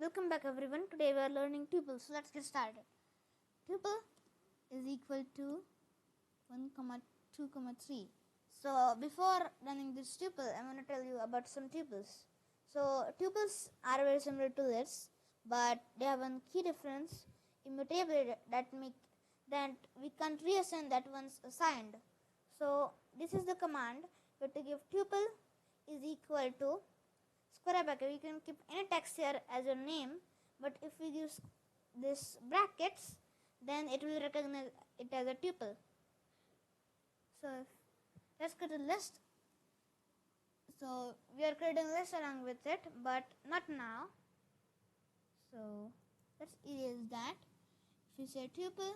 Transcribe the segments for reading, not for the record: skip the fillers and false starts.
Welcome back everyone. Today we are learning tuples. So let's get started. Tuple is equal to 1, 2, 3. So before running this tuple, I'm going to tell you about some tuples. So tuples are very similar to lists, but they have one key difference: immutability, that we can't reassign that once assigned. So this is the command. We have to give tuple is equal to square bracket. We can keep any text here as your name, but if we use this brackets, then it will recognize it as a tuple. So let's create a list. So we are creating a list along with it, but not now. So let's erase that. If we say tuple,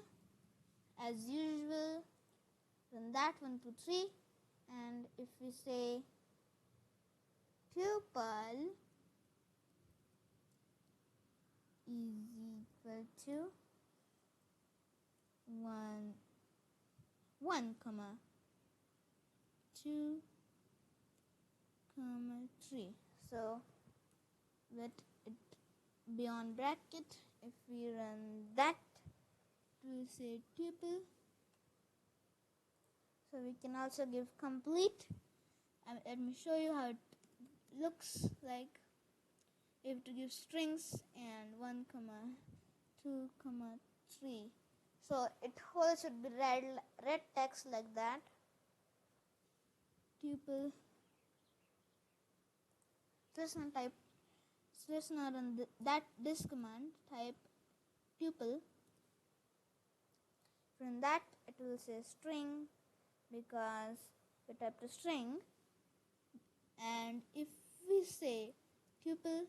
as usual, run that 1, 2, 3, and if we say tuple is equal to 1, 2, 3. So let it beyond bracket. If we run that, it will say tuple. So we can also give complete. Let me show you how it looks like. We have to give strings and 1, 2, 3. So it whole should be red text like that. Tuple. Let's not type. So let's not run this command. Type tuple. Run that, it will say string because we typed a string. And if we say tuple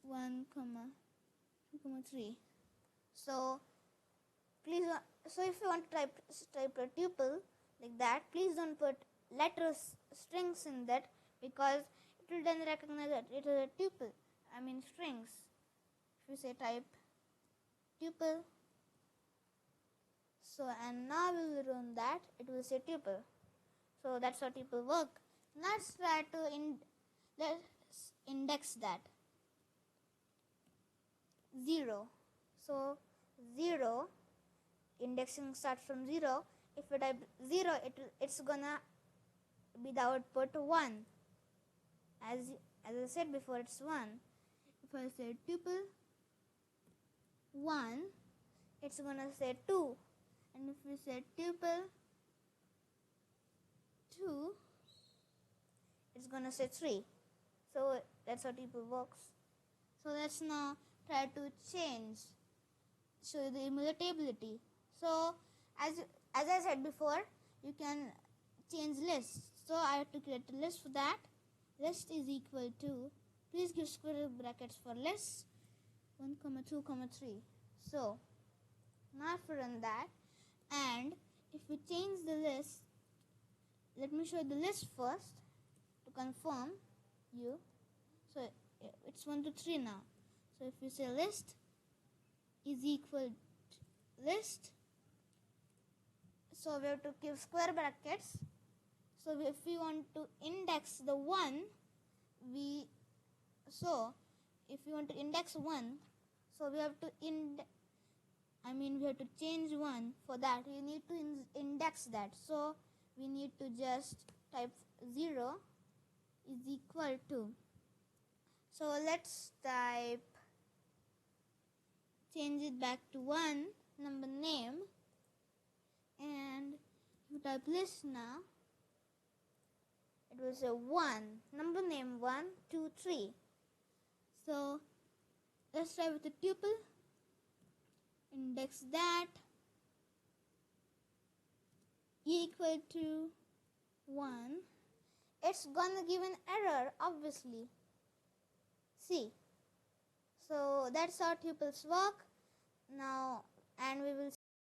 1, 2, 3, so please, so if you want to type a tuple like that, please don't put letters, strings in that, because it will then recognize that it is a tuple. I mean strings. If you say type tuple, so and now we will run that, it will say tuple. So that's how tuple work. Let's try to let's index that. 0. So 0, indexing starts from 0. If we type 0, it's gonna be the output 1. As I said before, it's 1. If I say tuple 1, it's gonna say 2. And if we say tuple 2, it's gonna say 3. So that's how tuple works. So let's now try to show the immutability. So as I said before, you can change lists. So I have to create a list for that. List is equal to, please give square brackets for list, 1, 2, 3. So now if we run that, and if we change the list, let me show the list first to confirm you. So it's 1, 2, 3 now. So if we say list is equal to list, so we have to give square brackets. So if we want to index the 1, if we want to index 1, so we have to we have to change 1. For that we need to index that. So we need to just type 0 is equal to. So let's change it back to 1, number name, and if you type list now, it will say 1, number name 1, 2, 3. So let's try with the tuple. Index that equal to 1. It's gonna give an error, obviously. See. So that's how tuples work now, and we will